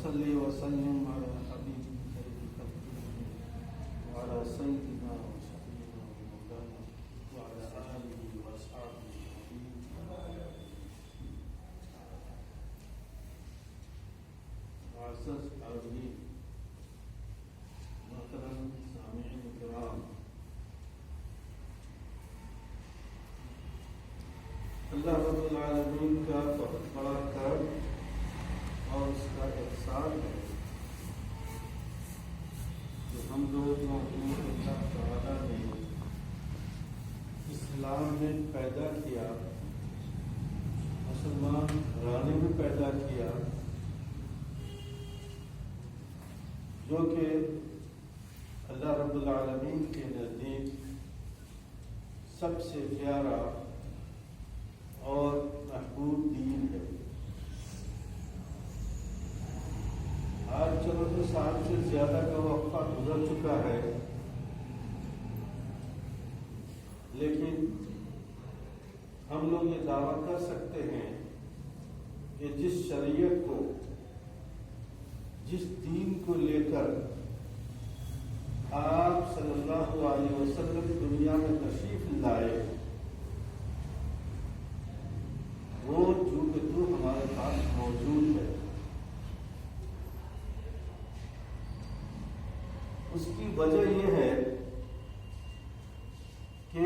وصلی وسلم على حبیبک خیر خلق وعلى سیدنا وشفیعنا ومولانا وعلى آلہ واصحابہ معزز حاضرین محترم سامعین کرام، اللہ رب العالمین کا بہت بڑا کرم اور اس کا احسان ہے کہ ہم لوگوں کو اللہ تعالیٰ نے اسلام میں پیدا کیا، مسلمان گھرانے میں پیدا کیا، جو کہ اللہ رب العالمین کے نزدیک سب سے پیارا اور محبوب دین ہے۔ آج 14 سال سے زیادہ کا وقفہ گزر چکا ہے، لیکن ہم لوگ یہ دعویٰ کر سکتے ہیں کہ جس شریعت کو، جس دین کو لے کر آپ صلی اللہ علیہ وسلم دنیا میں تشریف لائے، وہ جو کہ تو ہمارے پاس موجود ہے۔ اس کی وجہ یہ ہے کہ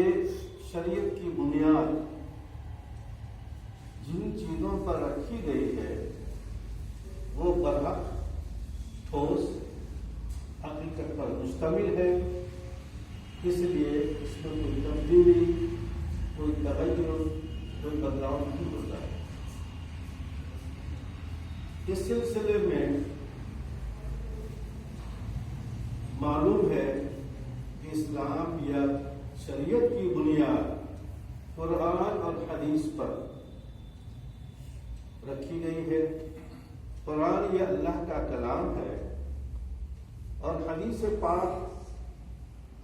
شریعت کی بنیاد جن چیزوں پر رکھی گئی ہے وہ برحق ٹھوس حقیقت پر مشتمل ہے، اس لیے اس میں کوئی تبدیلی، کوئی تغیر، کوئی بدلاؤ نہیں ہوتا ہے۔ اس سلسلے میں معلوم ہے کہ اسلام یا شریعت کی بنیاد قرآن اور حدیث پر رکھی گئی ہے۔ قرآن یہ اللہ کا کلام ہے اور حدیث پاک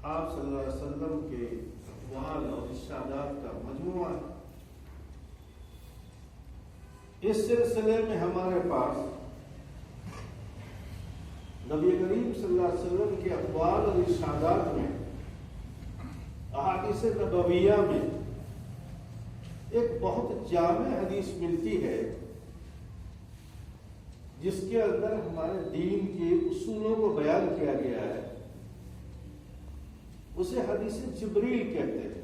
آپ صلی اللہ علیہ وسلم کے اقوال اور ارشادات کا مجموعہ ہے۔ اس سلسلے میں ہمارے پاس نبی کریم صلی اللہ علیہ وسلم کے اقوال اور ارشادات میں، احادیث نبویہ میں ایک بہت جامع حدیث ملتی ہے جس کے اندر ہمارے دین کے اصولوں کو بیان کیا گیا ہے۔ اسے حدیث جبریل کہتے ہیں۔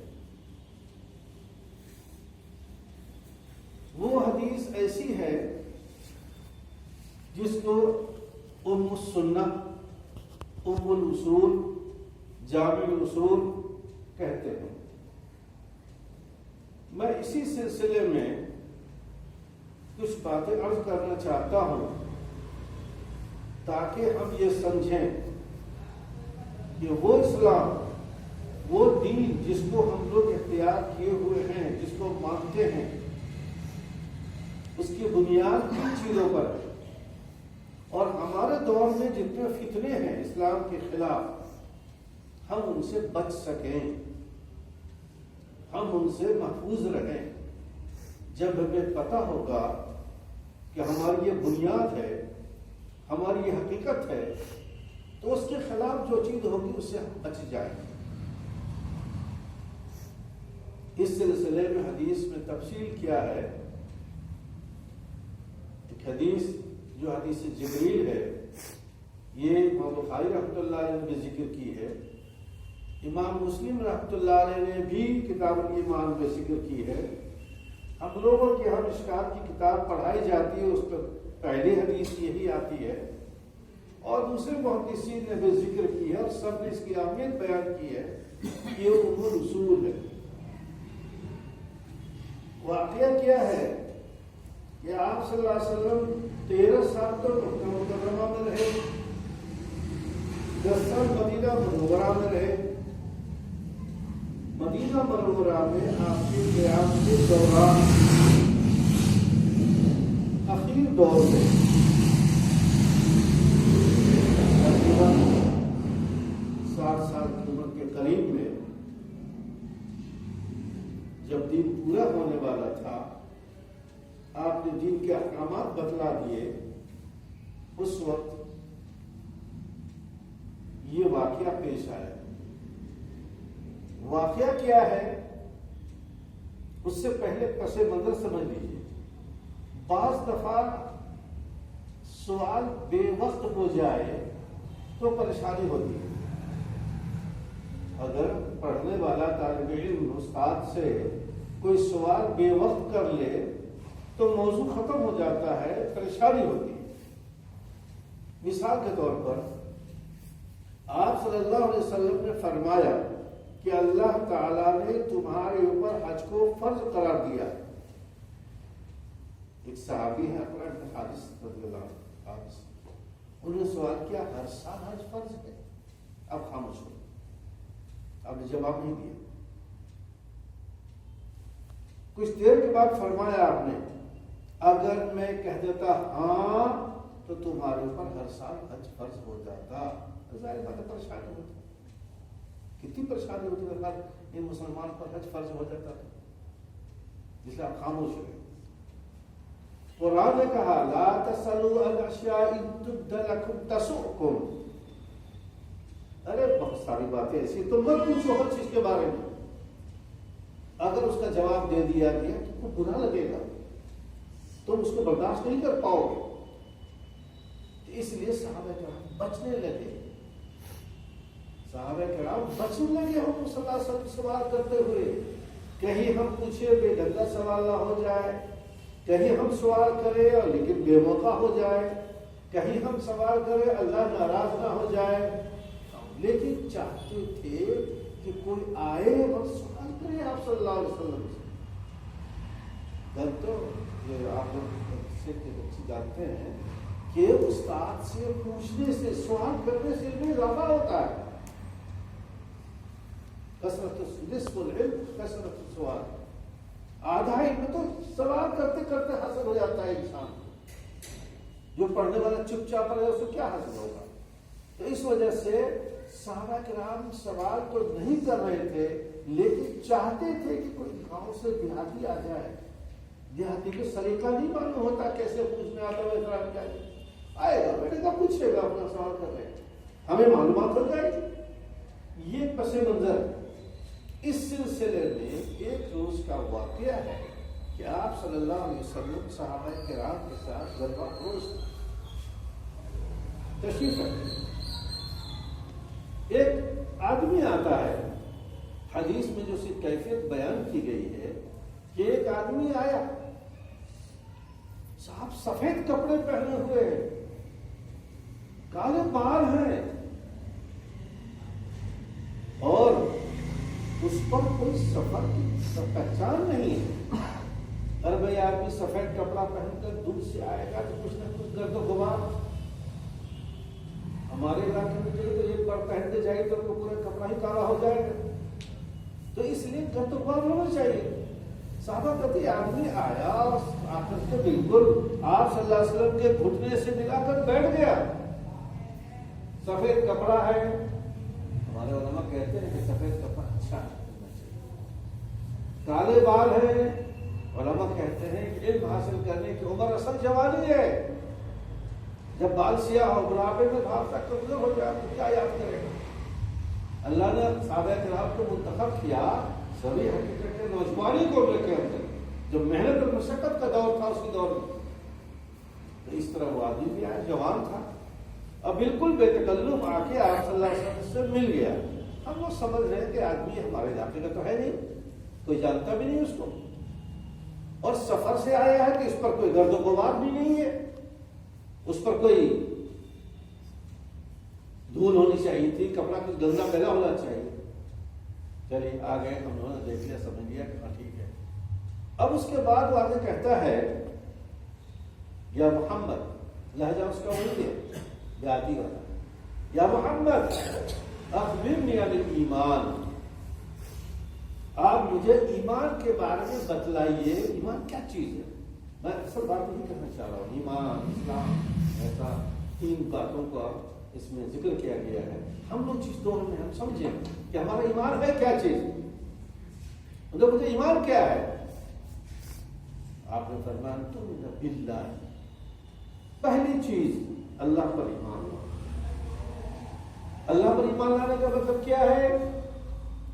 وہ حدیث ایسی ہے جس کو ام السنہ، ام الاصول، جامع الاصول کہتے ہیں۔ میں اسی سلسلے میں کچھ باتیں عرض کرنا چاہتا ہوں تاکہ ہم یہ سمجھیں کہ وہ اسلام، وہ دین جس کو ہم لوگ اختیار کیے ہوئے ہیں، جس کو مانتے ہیں، اس کی بنیاد کن چیزوں پر ہے، اور ہمارے دور میں جتنے فتنے ہیں اسلام کے خلاف، ہم ان سے بچ سکیں، ہم ان سے محفوظ رہیں۔ جب ہمیں پتہ ہوگا کہ ہماری یہ بنیاد ہے، ہماری یہ حقیقت ہے، تو اس کے خلاف جو چیز ہوگی اس سے ہم بچ جائیں گے۔ اس سلسلے میں حدیث میں تفصیل کیا ہے؟ ایک حدیث جو حدیث جبریل ہے، یہ امام بخاری رحمۃ اللہ علیہ نے ذکر کی ہے، امام مسلم رحمۃ اللہ علیہ نے بھی کتاب الایمان میں ذکر کی ہے۔ ہم لوگوں کی ہم اشکار کی کتاب پڑھائی جاتی ہے، اس پر پہلی حدیث یہی آتی ہے، اور دوسرے محدثین نے بھی ذکر کی ہے، اور سب نے اس کی اہمیت بیان کی ہے۔ یہ ام الاصول ہے۔ واقعہ کیا ہے کہ آپ صلی اللہ علیہ وسلم 13 سال تک مکہ مکرمہ میں رہے، 10 سال مدینہ منورہ میں رہے۔ مدینہ منورہ میں آپ کے قیام کے دوران اخیر دور میں 60 سال کی عمر کے قریب میں جب دین پورا ہونے والا تھا، آپ نے دین کے احکامات بتلا دیے، اس وقت یہ واقعہ پیش آیا. واقعہ کیا ہے اس سے پہلے پس منظر سمجھ لیجیے. بعض دفعہ سوال بے وقت ہو جائے تو پریشانی ہوتی ہے. اگر پڑھنے والا طالب علم استاد سے کوئی سوال بے وقت کر لے تو موضوع ختم ہو جاتا ہے, پریشانی ہوتی ہے. مثال کے طور پر آپ صلی اللہ علیہ وسلم نے فرمایا کہ اللہ تعالیٰ نے تمہارے اوپر حج کو فرض قرار دیا. ایک صحابی ہے اقرا بن حابس رضی اللہ عنہ, انہوں نے سوال کیا ہر سال حج فرض ہے؟ اب خاموش ہو, آپ نے جواب نہیں دیا. کچھ دیر کے بعد فرمایا آپ نے اگر میں کہہ دیتا ہاں تو تمہارے اوپر ہر سال حج فرض ہو جاتا. ظاہر بات ہے پریشانی ہوتی, کتنی پریشانی ہوتی ہے اگر ان مسلمان پر حج فرض ہو جاتا ہے. اس لیے آپ خاموش رہے. قرآن نے کہا لا تسألوا عن اشیاء تبد لکم تسؤکم. ارے بہت ساری باتیں ایسی تو مت پوچھو ہر چیز کے بارے میں. اگر اس کا جواب دے دیا گیا تو کو برا لگے گا, تم اس کو برداشت نہیں کر پاؤ گے. اس لیے صحابہ کرام بچنے لگے. صحابہ کرام بچنے لگے ہم صلی اللہ علیہ وسلم سوال کرتے ہوئے. کہیں ہم پوچھے بے دھندا سوال نہ ہو جائے, کہیں ہم سوال کریں اور لیکن بے موقع ہو جائے, کہیں ہم سوال کریں اللہ ناراض نہ ہو جائے. لیکن چاہتے تھے کہ کوئی آئے اور سوال کرے آپ صلی اللہ علیہ وسلم سے. گل تو یہ آپ لوگ سے جانتے ہیں کہ استاد سے پوچھنے سے سوال کرنے سے علم اضافہ ہوتا ہے. کثرت نصف العلم کثرت السؤال. آدھا علم تو سوال کرتے کرتے حاصل ہو جاتا ہے انسان. جو پڑھنے والا چپ چاپ رہے اس کو کیا حاصل ہوگا. تو اس وجہ سے صحابہ کرام سوال تو نہیں کر رہے تھے لیکن چاہتے تھے کہ کوئی گاؤں سے دیہاتی آ جائے. دیہاتی کو سلیقہ نہیں معلوم ہوتا کیسے پوچھنے آتا ہوا احترام کیا آئے گا, بیٹے کا پوچھے گا, اپنا سوال کر رہے ہیں, ہمیں معلومات ہو جائے گی. یہ پس منظر. اس سلسلے میں ایک روز کا واقعہ ہے کہ آپ صلی اللہ علیہ وسلم صحابہ کرام کے ساتھ غزوہ عروس تشریف رکھتے. ایک آدمی آتا ہے, حدیث میں جو اس کی کیفیت بیان کی گئی ہے کہ ایک آدمی آیا, صاحب سفید کپڑے پہنے ہوئے ہیں, کالے بال ہیں اور اس پر کوئی سفر کی پہچان نہیں ہے. ارے بھائی آدمی سفید کپڑا پہن کر دور سے آئے گا تو کچھ نہ کچھ گرد و غبار. ہمارے علاقے میں جائے تو ایک بار پہنتے جائے تو پورا کپڑا ہی کالا ہو جائے گا. تو اس لیے گرد و غبار ہونا چاہیے. صحابہ کہتے آدمی آیا اور آ کر کے بالکل آپ صلی اللہ علیہ وسلم کے گھٹنے سے ملا کر بیٹھ گیا. سفید کپڑا ہے, ہمارے علماء کہتے ہیں کہ سفید کپڑا اچھا ہونا چاہیے. کالے بال ہیں, علماء کہتے ہیں کہ علم حاصل کرنے کی عمر اصل جوانی ہے. جب بال سیاہ ہو بڑھاپے میں بھاگ تک کمزور ہو جائے تو کیا یاد کرے گا. اللہ نے صحابہ کرام کو منتخب کیا سبھی حقیقت نوجوانی کو لے کے اندر, جب محنت اور مشقت کا دور تھا اسی دور میں. تو اس طرح وہ آدمی بھی آیا, جوان تھا, اب بالکل بے تکلف آ کے آپ صلی اللہ علیہ وسلم سے مل گیا. ہم لوگ سمجھ رہے ہیں کہ آدمی ہمارے علاقے کا تو ہے نہیں, کوئی جانتا بھی نہیں اس کو, اور سفر سے آیا ہے کہ اس پر کوئی گرد و غبار بھی نہیں ہے, اس پر کوئی دھول ہونی چاہیے تھی, کپڑا کچھ گندا پہلا ہونا چاہیے. چلیے آ گئے, ہم لوگوں نے دیکھ لیا, سمجھ لیا کہ ہاں ٹھیک ہے. اب اس کے بعد وہ آگے کہتا ہے یا محمد, لہجہ اس کا وہی ہے دیہاتی والا, یا محمد اخبرنی عن الایمان, آپ مجھے ایمان کے بارے میں بتلائیے, ایمان کیا چیز ہے. میں اصل بات نہیں کرنا چاہ رہا ہوں. ایمان اسلام ایسا تین باتوں کا اس میں ذکر کیا گیا ہے. ہم لوگ جس دور میں ہم سمجھیں کہ ہمارا ایمان ہے کیا چیز, مطلب مجھے ایمان کیا ہے. آپ نے فرمایا تؤمن باللہ, پہلی چیز اللہ پر ایمان لانا۔ اللہ پر ایمان لانے کا مطلب کیا ہے؟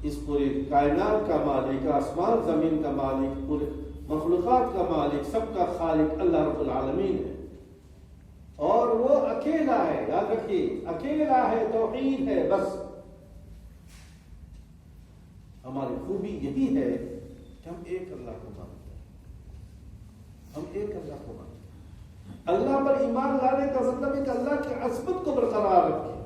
اس پورے کائنات کا مالک، آسمان زمین کا مالک، پورے مخلوقات کا مالک، سب کا خالق اللہ رب العالمین ہے، اور وہ اکیلا ہے۔ یاد رکھیے، اکیلا ہے، توحید ہے بس۔ ہماری خوبی یہی ہے کہ ہم ایک اللہ کو مانتے ہیں، ہم ایک اللہ کو مانتے ہیں۔ اللہ پر ایمان لانے کا مطلب ہے کہ اللہ کی عظمت کو برقرار رکھیں۔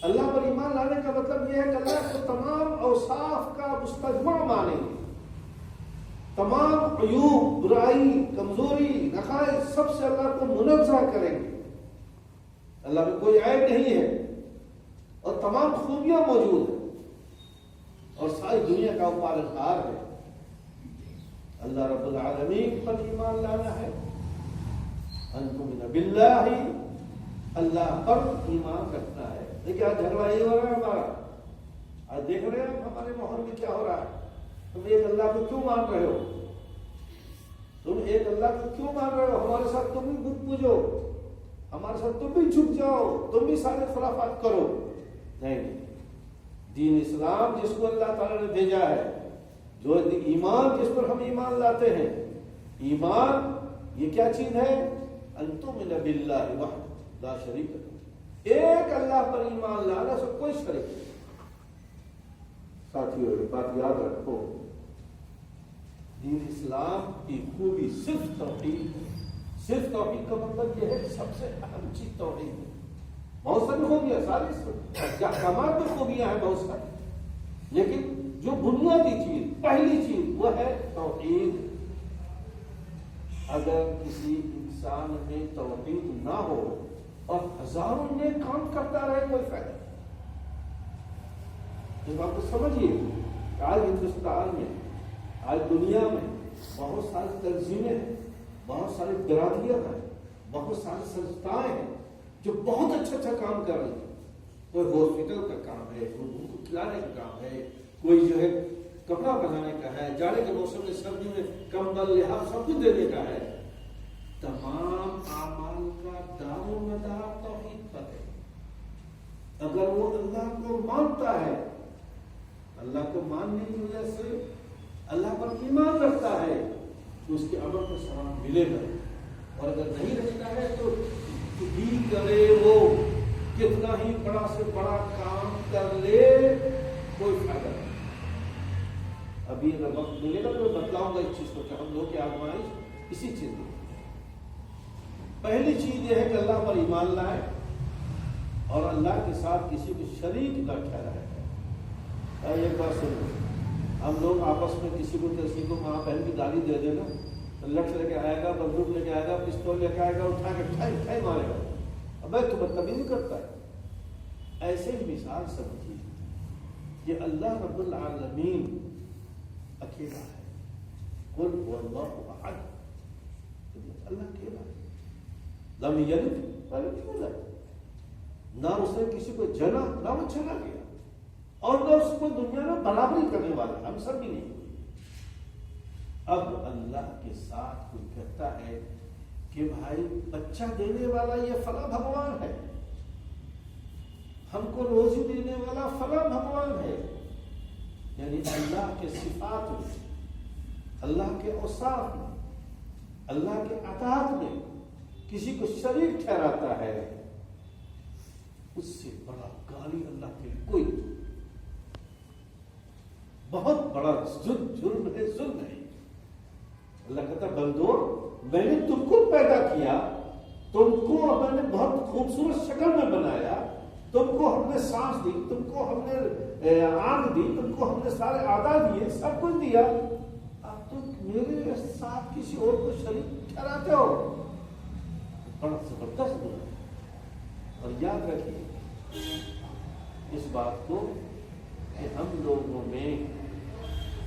اللہ پر ایمان لانے کا مطلب یہ ہے کہ اللہ کو تمام اوصاف کا مستجمع مانیں گے، تمام عیوب، برائی، کمزوری، نقائص سب سے اللہ کو منزہ کریں گے۔ اللہ میں کوئی عیب نہیں ہے اور تمام خوبیاں موجود ہیں، اور ساری دنیا کا وہ پالنہار ہے۔ اللہ رب العالمین پر ایمان لانا ہے، ان تؤمن باللہ، اللہ پر ایمان رکھنا ہے۔ دیکھیے آج جھگڑا یہ ہو رہا ہے ہمارا، آج دیکھ رہے ہیں ہمارے ماحول میں کیا ہو رہا ہے۔ تم ایک اللہ کو کیوں مان رہے ہو؟ تم ایک اللہ کو کیوں مان رہے ہو؟ ہمارے ساتھ تم بھی بت پوجو، ہمارے ساتھ تم بھی جھک جاؤ، تم بھی سارے خرافات کرو۔ نہیں، دین اسلام جس کو اللہ تعالیٰ نے بھیجا ہے، جو ایمان جس پر ہم ایمان لاتے ہیں، ایمان یہ کیا چیز ہے؟ ان تؤمن باللہ وحدہ لا شریک لہ، ایک اللہ پر ایمان لانا، سب کوئی شریک نہیں۔ ساتھیوں یہ بات یاد رکھو، دین اسلام کی خوبی صرف توحید ہے۔ صرف توحید کا مطلب یہ ہے کہ سب سے اہم چیز توحید ہے۔ بہت ساری خوبیاں، ساری احکامات میں خوبیاں ہیں بہت ساری، لیکن جو بنیادی چیز، پہلی چیز وہ ہے توحید۔ اگر کسی انسان میں توحید نہ ہو اور ہزاروں میں کام کرتا رہے، کوئی فائدہ نہیں۔ اس بات کو سمجھیے کہ آج ہندوستان میں، آج دنیا میں بہت ساری تنظیمیں ہیں، بہت ساری برادریاں ہیں، بہت ساری سنستھائیں ہیں جو بہت اچھا کام کر رہی ہیں۔ کوئی ہاسپٹل کا کام ہے، کوئی ان کو کھلانے کا کام ہے، کوئی جو ہے کپڑا بنانے کا ہے، جاڑے کے موسم میں سردیوں میں کمبل لحاظ سب کچھ دینے کا ہے۔ تمام اعمال کا دار و مدار توحید پر ہے۔ اگر وہ اللہ کو مانتا ہے، اللہ کو ماننے کی وجہ سے اللہ پر ایمان رکھتا ہے، تو اس کے عمل کو ثواب ملے گا، اور اگر نہیں رکھتا ہے تو بھی کرے وہ کتنا ہی بڑا سے بڑا کام کر لے، کوئی فائدہ نہیں۔ ابھی اگر وقت ملے گا تو میں بتلاؤں گا اس چیز کو کہ ہم لوگ کی آزمائش اسی چیز میں۔ پہلی چیز یہ ہے کہ اللہ پر ایمان لائے اور اللہ کے ساتھ کسی کو شریک نہ ٹھہرائے۔ ایک بات سنو، ہم لوگ آپس میں کسی کو ماں بہن کی گالی دے دینا، لٹ لے کے آئے گا، بندوق لے کے آئے گا، پستول لے کے آئے گا، اٹھا کے ٹھائی مارے گا، ابے تو بدتمیزی کرتا ہے۔ ایسے ہی مثال سمجھیے کہ اللہ رب العالمین اکیلا ہے۔ قل هو اللہ احد، اللہ اکیلا ہے، لم یلد ولم یولد، نہ اس نے کسی کو جنا، نہ وہ چلا گیا، اور نہ اس کو دنیا میں برابری کرنے والا، ہم سب بھی نہیں۔ اب اللہ کے ساتھ کوئی کہتا ہے کہ بھائی بچہ دینے والا یہ فلاں بھگوان ہے، ہم کو روزی دینے والا فلاں بھگوان ہے، یعنی اللہ کے صفات میں، اللہ کے اوصاف میں، اللہ کے عطاءات میں کسی کو شریک ٹھہراتا ہے، اس سے بڑا گالی اللہ کے لیے کوئی نہیں۔ بہت بڑا جرم ہے، ظلم ہے۔ اللہ کہتا بندو، میں نے تم کو پیدا کیا، تم کو میں نے بہت خوبصورت شکل میں بنایا، تم کو ہم نے سانس دی، تم کو ہم نے آنکھ دی، تم کو ہم نے سارے اعضاء دیے، سب کچھ دیا، اب تم میرے ساتھ کسی اور کو شریک ٹھہراتے ہو، بڑا زبردست گناہ ہے۔ اور یاد رکھیے اس بات کو کہ ہم لوگوں میں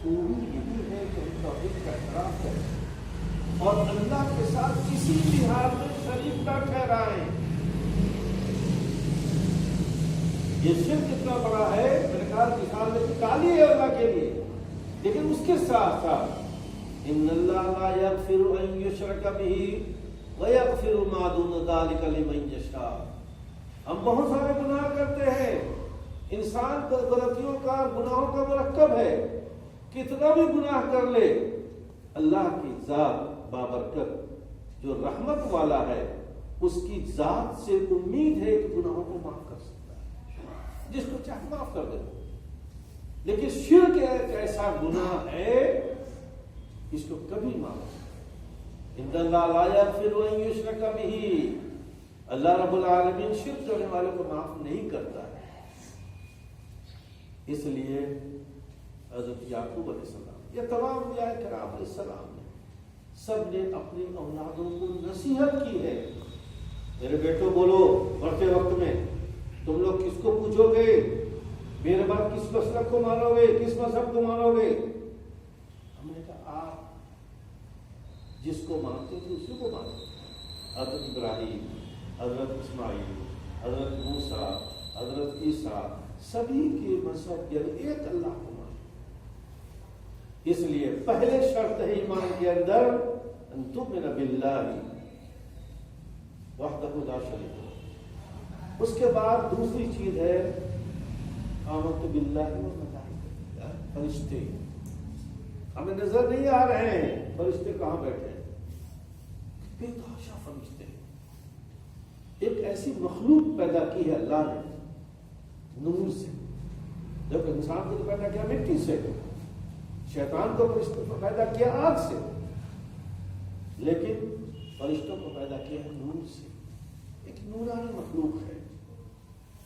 خوبی یہی ہے کہ ہم توحید کا اعتراف کریں اور اللہ کے ساتھ کسی بھی حال میں شریک نہ ٹھہرائیں۔ یہ شرک کتنا بڑا ہے، میرے خیال مثال میں گالی ہے اللہ کے لیے، لیکن اس کے ساتھ ساتھ ان اللہ لا یغفر ان یشرک بہ وَيَغْفِرُ مَا دُونَ ذَلِكَ لِمَن يَشَاءُ۔ ہم بہت سارے گناہ کرتے ہیں، انسان غلطیوں کا گناہوں کا مرکب ہے، کتنا بھی گناہ کر لے اللہ کی ذات بابرکت جو رحمت والا ہے اس کی ذات سے امید ہے کہ گناہوں کو معاف کر سکتا ہے، جس کو چاہے معاف کر دے۔ لیکن شرک ایک ایسا گناہ ہے اس کو کبھی معاف نہیں۔ ان اللہ لا یغفر ان یشرک بہ، اللہ رب العالمین شرک کرنے والوں کو معاف نہیں کرتا ہے۔ اس لیے حضرت یعقوب علیہ السلام یہ تمام انبیاء کرام علیہ السلام نے سب نے اپنی اولادوں کو نصیحت کی ہے، میرے بیٹوں بولو مرتے وقت میں تم لوگ کس کو پوچھو گے، میرے بعد کس مسلک کو مانو گے، کس مذہب کو مانو گے؟ ہم نے کہا آپ جس کو مانتے تھے اسی کو مانو۔ حضرت ابراہیم، حضرت اسماعیل، حضرت موسیٰ، حضرت عیسیٰ، سبھی کے مذہب یعنی ایک اللہ کو مانو۔ اس لیے پہلے شرط ہے ایمان کے اندر ان تؤمن باللہ وحدہ لا شریک لہ۔ اس کے بعد دوسری چیز ہے آمنت باللہ والملائکہ، فرشتے ہمیں نظر نہیں آ رہے ہیں، فرشتے کہاں بیٹھے ہیں؟ بے تحاشا فرشتے، ایک ایسی مخلوق پیدا کی ہے اللہ نے نور سے۔ جب انسان کو تو پیدا کیا مٹی سے، شیطان کو پیدا کیا آگ سے، لیکن فرشتوں کو پیدا کیا ہے نور سے۔ ایک نورانی مخلوق ہے۔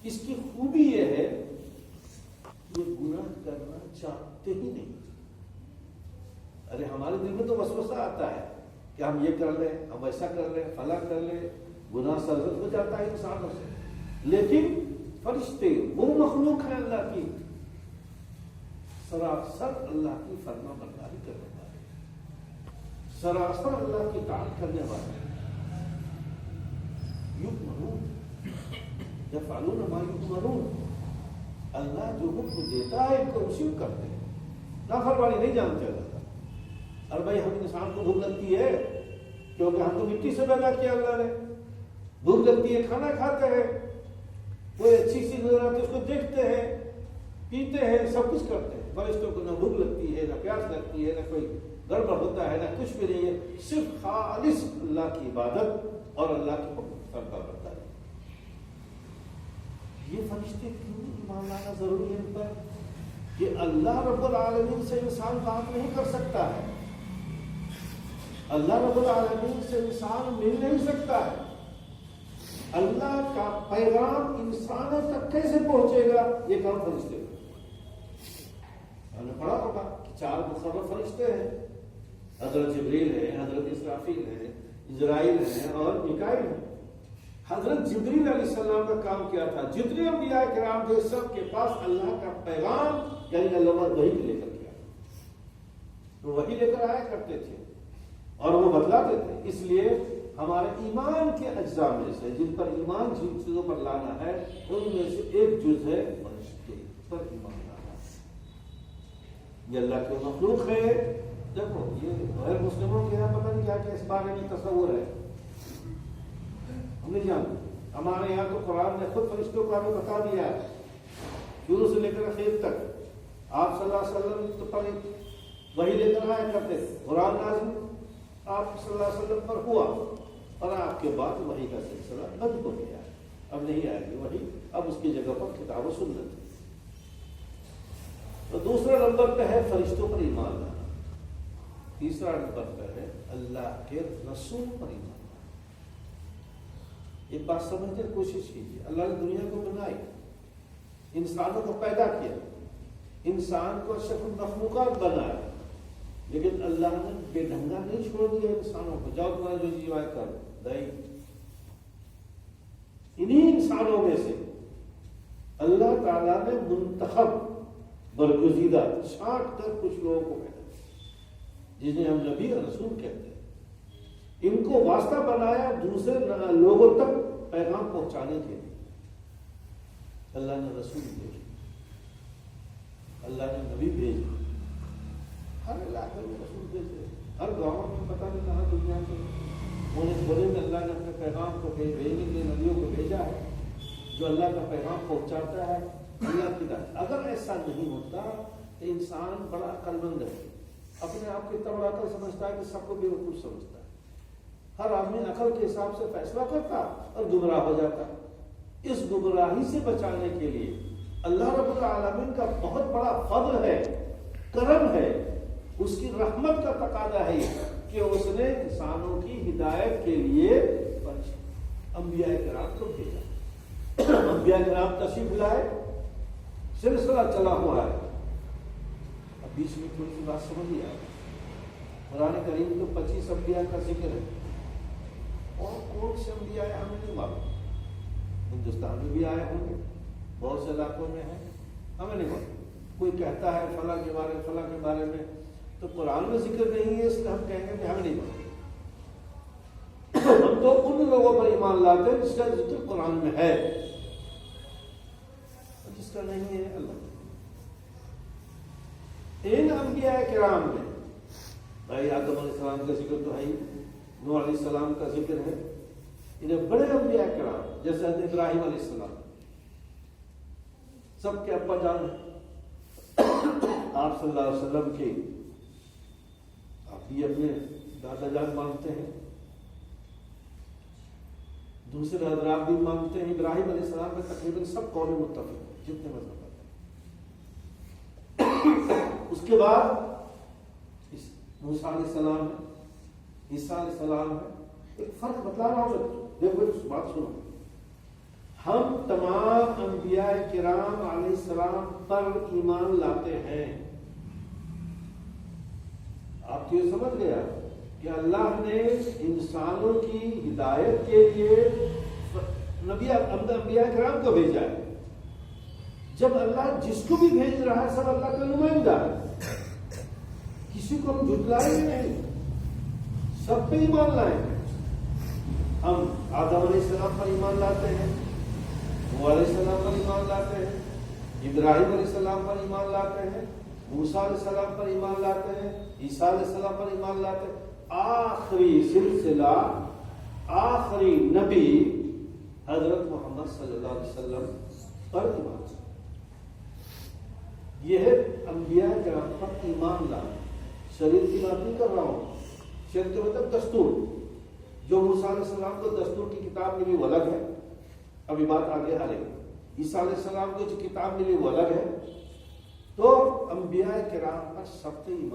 اس کی خوبی یہ ہے یہ گناہ کرنا چاہتے ہی نہیں۔ ارے ہمارے دل میں تو وسوسہ آتا ہے کہ ہم یہ کر لیں، ہم ایسا کر لیں، فلاں کر لیں، گناہ سرزد ہو جاتا ہے انسانوں سے۔ لیکن فرشتے وہ مخلوق ہے اللہ کی، سراسر اللہ کی فرما برداری کرنے والے، سراسر اللہ کی اطاعت کرنے والے، یؤمنون یفعلون ما یؤمرون، اللہ جو حکم دیتا ہے ان کو اسی کو کرتے ہیں، نافرمانی نہیں جانتے اللہ تعالیٰ۔ اور بھائی ہم انسان کو بھوک لگتی ہے کیونکہ ہم کو مٹی سے پیدا کیا اللہ نے، بھوک لگتی ہے کھانا کھاتے ہیں، کوئی اچھی چیز نظر آتی ہے اس کو دیکھتے ہیں، پیتے ہیں، سب کچھ کرتے ہیں۔ فرشتوں کو نہ بھوک لگتی ہے، نہ پیاس لگتی ہے، نہ کوئی گڑبڑ ہوتا ہے، نہ کچھ بھی نہیں ہے، صرف خالص اللہ کی عبادت اور اللہ کے حکم کرتا رہتا ہے۔ یہ فرشتے کیوں ایمان لانا ضروری ہے ان پر کہ اللہ رب العالمین سے انسان بات نہیں کر سکتا ہے، اللہ رب العالمین سے انسان مل نہیں سکتا ہے، اللہ کا پیغام انسانوں تک کیسے پہنچے گا یہ کام فرشتے کا۔ ہم نے پڑھا ہوگا کہ 4 مقرر فرشتے ہیں، حضرت جبریل ہے، حضرت اسرافیل ہے، اسرائیل ہے اور میکائیل ہے۔ حضرت جبریل علیہ السلام کا کام کیا تھا؟ جتنے انبیاء کرام تھے سب کے پاس اللہ کا پیغام یعنی اللہ وحی لے کر گیا، وہ وحی لے کر آیا کرتے تھے اور وہ بتلاتے تھے۔ اس لیے ہمارے ایمان کے اجزاء میں سے جن پر ایمان جن چیزوں پر لانا ہے ان میں سے ایک جز ہے فرشتے پر ایمان لانا۔ یہ اللہ کے مخلوق ہے۔ دیکھو یہ غیر مسلموں کے یہاں پتہ نہیں کیا کہ اس بارے میں تصور ہے، ہم نہیں جانتے۔ ہمارے یہاں تو قرآن نے خود فرشتوں کو ہمیں بتا دیا ہے، شروع سے لے کر آخر تک۔ آپ صلی اللہ علیہ وسلم پر وہی لے کر آیا کرتے تھے، قرآن نازل آپ صلی اللہ علیہ وسلم پر ہوا اور آپ کے بعد وحی کا سلسلہ بند ہو گیا، اب نہیں آئے گی وحی، اب اس کی جگہ پر کتاب و سنت۔ تو دوسرا نمبر پہ ہے فرشتوں پر ایمان لانا، تیسرا نمبر پہ ہے اللہ کے رسول پر ایمان لانا۔ ایک بات سمجھنے کی کوشش کیجیے، اللہ نے دنیا کو بنائی، انسانوں کو پیدا کیا، انسان کو اشرف المخلوقات بنایا، لیکن اللہ نے بے ڈھنگا نہیں چھوڑ دیا انسانوں کو، جاؤ تمہارا جو جیوائے کر نہیں۔ انہی انسانوں میں سے اللہ تعالیٰ نے منتخب برگزیدہ چھانٹ کر کچھ لوگوں کو پیدا کیا جنہیں ہم نبی اور رسول کہتے ہیں، ان کو واسطہ بنایا دوسرے لوگوں تک پیغام پہنچانے کے لیے۔ اللہ نے رسول بھیجے، اللہ نے نبی بھیجے، ہر علاقے میں رسول بھیجے، ہر گاؤں میں پتہ نہیں کہاں دنیا میں انہیں بولے میں اللہ نے اپنے پیغام کو بھیجنے کے لیے نبیوں کو بھیجا ہے جو اللہ کا پیغام پہنچاتا ہے اللہ کی ذات۔ اگر ایسا نہیں ہوتا تو انسان بڑا عقل مند ہے، اپنے آپ کو اتنا بڑا عقل سمجھتا ہے کہ سب کو بیوقوف سمجھتا ہے، ہر آدمی عقل کے حساب سے فیصلہ کرتا اور گمراہ ہو جاتا۔ اس گمراہی سے بچانے کے لیے اللہ رب العالمین کا بہت بڑا فضل ہے، کرم ہے، اس کی رحمت کا تقاضا ہے کہ اس نے انسانوں کی ہدایت کے لیے انبیاء کرام کو بھیجا۔ انبیاء کرام تشریف لائے، سلسلہ چلا ہوا ہے۔ اب بیچ میں تھوڑی سی بات سمجھ آئے، قرآن کریم تو 25 انبیاء کا ذکر ہے، اور کون سے انبیاء ہیں ہمیں نہیں معلوم۔ ہندوستان میں بھی آئے ہوں گے، بہت سے علاقوں میں ہیں، ہمیں نہیں معلوم۔ کوئی کہتا ہے فلاں کے بارے میں تو قرآن میں ذکر نہیں ہے، اس لیے ہم کہیں گے کہ ہمیں نہیں معلوم۔ ہم تو ان لوگوں پر ایمان لاتے ہیں جس کا ذکر قرآن میں ہے، اور جس کا نہیں ہے اللہ۔ ان انبیاء کرام میں بھائی آدم علیہ السلام کا ذکر تو ہے ہی، نوح علیہ السلام کا ذکر ہے، انہیں بڑے انبیاء کرام جیسے حضرت ابراہیم علیہ السلام سب کے ابا جان ہیں، آپ صلی اللہ علیہ وسلم کے آپ بھی اپنے دادا جان مانتے ہیں، دوسرے حضرات بھی مانتے ہیں۔ ابراہیم علیہ السلام میں تقریباً سب قوم متفق ہیں جتنے مذہب ہیں۔ اس کے بعد موسیٰ علیہ السلام ہے، عیسیٰ علیہ السلام ہے۔ ایک فرق بتلا رہا ہوں، دیکھو اس بات سنو، ہم تمام انبیاء کرام علیہ السلام پر ایمان لاتے ہیں۔ آپ تو یہ سمجھ گیا کہ اللہ نے انسانوں کی ہدایت کے لیے انبیاء کرام کو بھیجا ہے۔ جب اللہ جس کو بھی بھیج رہا ہے سب اللہ کا نمائندہ ہے، کسی کو ہم جھٹلائیں گے نہیں، سب پہ ایمان لائیں گے۔ ہم آدم علیہ السلام پر ایمان لاتے ہیں، نوح علیہ السلام پر ایمان لاتے ہیں، ابراہیم علیہ السلام پر ایمان لاتے ہیں، موسیٰ علیہ السلام پر ایمان لاتے ہیں، عیسیٰ علیہ السلام پر ایمان لاتے ہیں۔ آخری سلسلہ، آخری نبی حضرت محمد صلی اللہ علیہ وسلم پر ایمان۔ یہ ہے انبیاء کرام پر ایمان لانا۔ شریعت کی بات نہیں کر رہا ہوں، شریعت کا مطلب دستور۔ جو موسیٰ علیہ السلام کو دستور کی کتاب ملی وہ الگ ہے، ابھی بات آگے آ رہی ہے۔ عیسیٰ علیہ السلام کو جو کتاب ملی وہ الگ ہے۔ تو انبیاء کرام پر سب سے ایمان